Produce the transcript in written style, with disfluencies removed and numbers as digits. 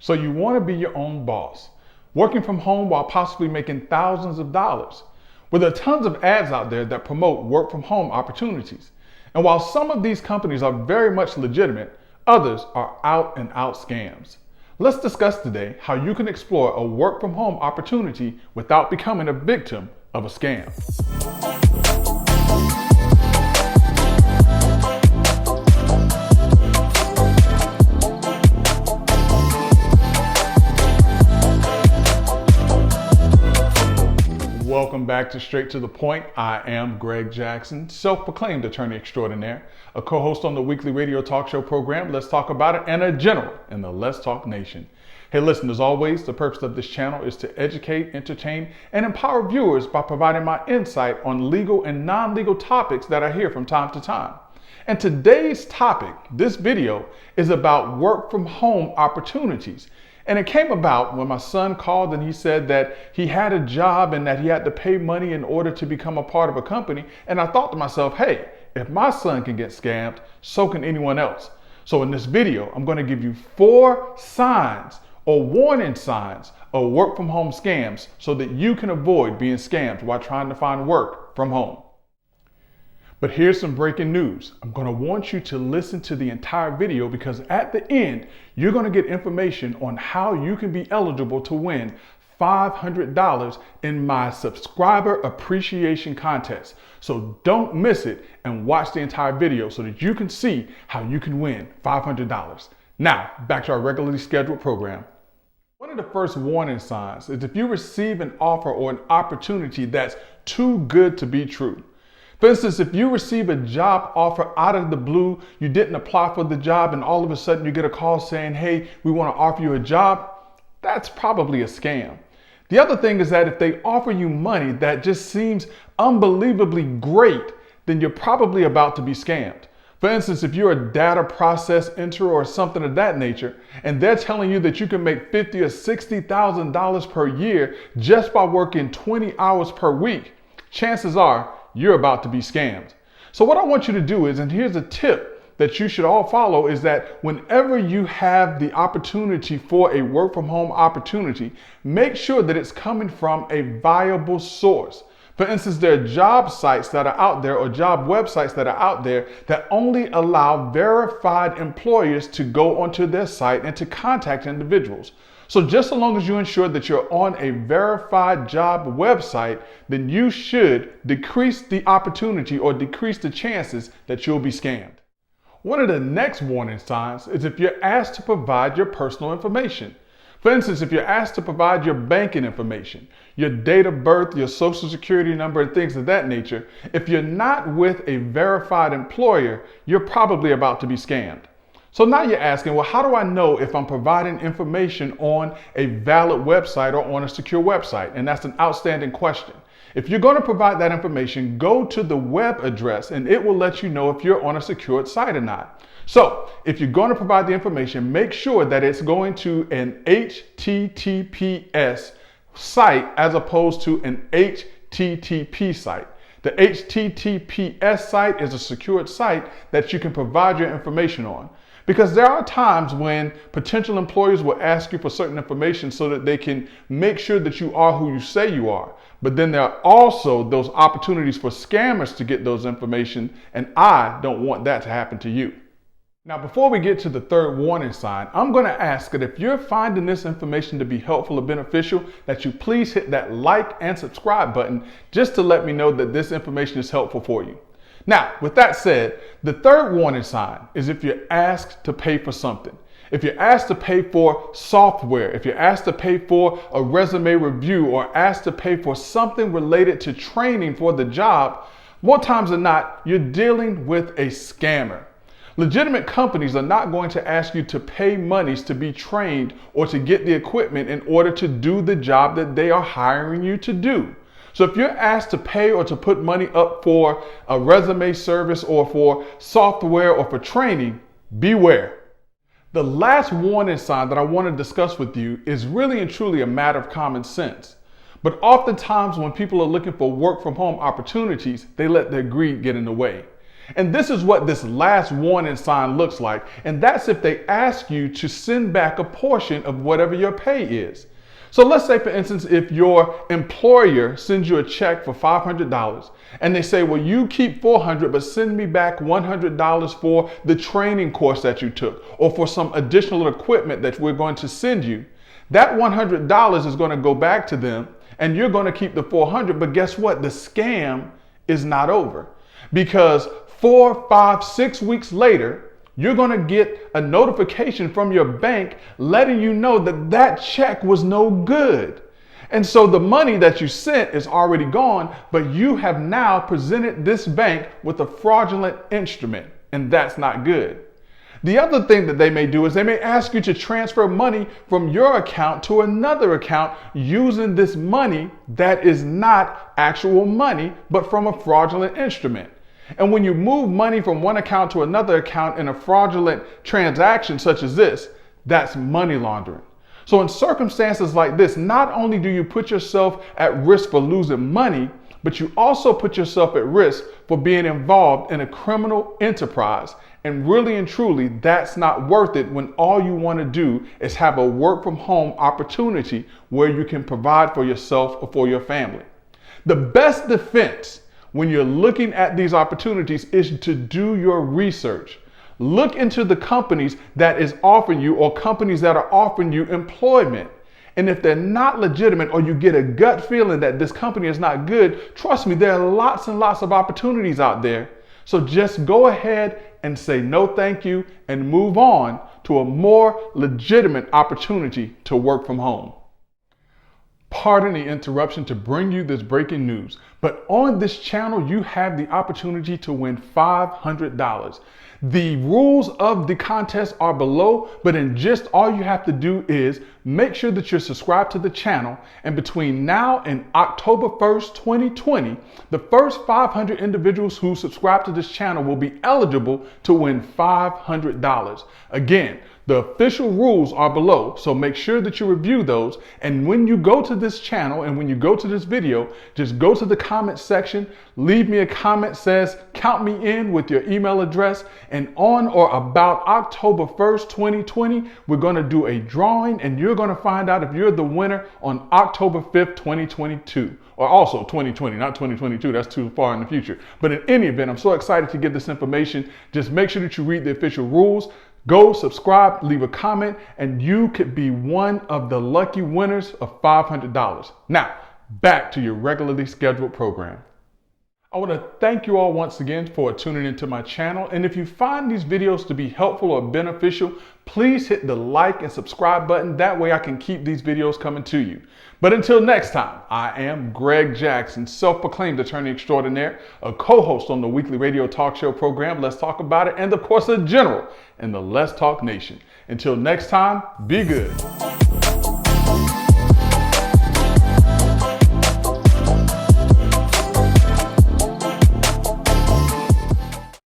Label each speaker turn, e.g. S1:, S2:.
S1: So you want to be your own boss, working from home while possibly making thousands of dollars. Well, there are tons of ads out there that promote work from home opportunities. And while some of these companies are very much legitimate, others are out and out scams. Let's discuss today how you can explore a work from home opportunity without becoming a victim of a scam. Welcome back to Straight to the Point. I am Greg Jackson, self-proclaimed attorney extraordinaire, a co-host on the weekly radio talk show program Let's Talk About It, and a general in the Let's Talk Nation. Hey, listen, as always, the purpose of this channel is to educate, entertain, and empower viewers by providing my insight on legal and non-legal topics that I hear from time to time. And today's topic, this video, is about work from home opportunities. And it came about when my son called and he said that he had a job and that he had to pay money in order to become a part of a company. And I thought to myself, hey, if my son can get scammed, so can anyone else. So in this video, I'm going to give you 4 signs or warning signs of work from home scams so that you can avoid being scammed while trying to find work from home. But here's some breaking news. I'm going to want you to listen to the entire video because at the end, you're going to get information on how you can be eligible to win $500 in my subscriber appreciation contest. So don't miss it and watch the entire video so that you can see how you can win $500. Now, back to our regularly scheduled program. One of the first warning signs is if you receive an offer or an opportunity that's too good to be true. For instance, if you receive a job offer out of the blue, you didn't apply for the job, and all of a sudden you get a call saying, hey, we want to offer you a job, that's probably a scam. The other thing is that if they offer you money that just seems unbelievably great, then you're probably about to be scammed. For instance, if you're a data process enterer or something of that nature, and they're telling you that you can make $50,000 or $60,000 per year just by working 20 hours per week, chances are you're about to be scammed. So what I want you to do is, and here's a tip that you should all follow, is that whenever you have the opportunity for a work from home opportunity, make sure that it's coming from a viable source. For instance, there are job sites that are out there or job websites that are out there that only allow verified employers to go onto their site and to contact individuals. So just so long as you ensure that you're on a verified job website, then you should decrease the opportunity or decrease the chances that you'll be scammed. One of the next warning signs is if you're asked to provide your personal information. For instance, if you're asked to provide your banking information, your date of birth, your social security number, and things of that nature, if you're not with a verified employer, you're probably about to be scammed. So now you're asking, well, how do I know if I'm providing information on a valid website or on a secure website? And that's an outstanding question. If you're going to provide that information, go to the web address and it will let you know if you're on a secured site or not. So if you're going to provide the information, make sure that it's going to an HTTPS site as opposed to an HTTP site. The HTTPS site is a secured site that you can provide your information on. Because there are times when potential employers will ask you for certain information so that they can make sure that you are who you say you are. But then there are also those opportunities for scammers to get those information, and I don't want that to happen to you. Now, before we get to the third warning sign, I'm going to ask that if you're finding this information to be helpful or beneficial, that you please hit that like and subscribe button just to let me know that this information is helpful for you. Now, with that said, the third warning sign is if you're asked to pay for something. If you're asked to pay for software, if you're asked to pay for a resume review or asked to pay for something related to training for the job, more times than not, you're dealing with a scammer. Legitimate companies are not going to ask you to pay monies to be trained or to get the equipment in order to do the job that they are hiring you to do. So if you're asked to pay or to put money up for a resume service or for software or for training, beware. The last warning sign that I want to discuss with you is really and truly a matter of common sense. But oftentimes when people are looking for work from home opportunities, they let their greed get in the way. And this is what this last warning sign looks like. And that's if they ask you to send back a portion of whatever your pay is. So let's say, for instance, if your employer sends you a check for $500 and they say, well, you keep $400, but send me back $100 for the training course that you took or for some additional equipment that we're going to send you. That $100 is going to go back to them and you're going to keep the $400. But guess what? The scam is not over, because 4, 5, 6 weeks later, you're going to get a notification from your bank letting you know that that check was no good. And so the money that you sent is already gone, but you have now presented this bank with a fraudulent instrument, and that's not good. The other thing that they may do is they may ask you to transfer money from your account to another account using this money that is not actual money, but from a fraudulent instrument. And when you move money from one account to another account in a fraudulent transaction such as this, that's money laundering. So in circumstances like this, not only do you put yourself at risk for losing money, but you also put yourself at risk for being involved in a criminal enterprise. And really and truly, that's not worth it when all you want to do is have a work from home opportunity where you can provide for yourself or for your family. The best defense when you're looking at these opportunities is to do your research. Look into the companies that is offering you or companies that are offering you employment. And if they're not legitimate or you get a gut feeling that this company is not good, trust me, there are lots and lots of opportunities out there. So just go ahead and say no thank you and move on to a more legitimate opportunity to work from home. Pardon the interruption to bring you this breaking news, but on this channel, you have the opportunity to win $500. The rules of the contest are below, but in just all you have to do is make sure that you're subscribed to the channel. And between now and October 1st, 2020, the first 500 individuals who subscribe to this channel will be eligible to win $500. Again, the official rules are below, so make sure that you review those. And when you go to this channel and when you go to this video, just go to the comment section, leave me a comment that says, count me in with your email address. And on or about October 1st, 2020, we're going to do a drawing and you're going to find out if you're the winner on October 5th, 2022. Or also 2020, not 2022, that's too far in the future. But in any event, I'm so excited to give this information. Just make sure that you read the official rules. Go subscribe, leave a comment, and you could be one of the lucky winners of $500. Now, back to your regularly scheduled program. I want to thank you all once again for tuning into my channel. And if you find these videos to be helpful or beneficial, please hit the like and subscribe button. That way I can keep these videos coming to you. But until next time, I am Greg Jackson, self-proclaimed attorney extraordinaire, a co-host on the weekly radio talk show program, Let's Talk About It, and of course a general in the Let's Talk Nation. Until next time, be good.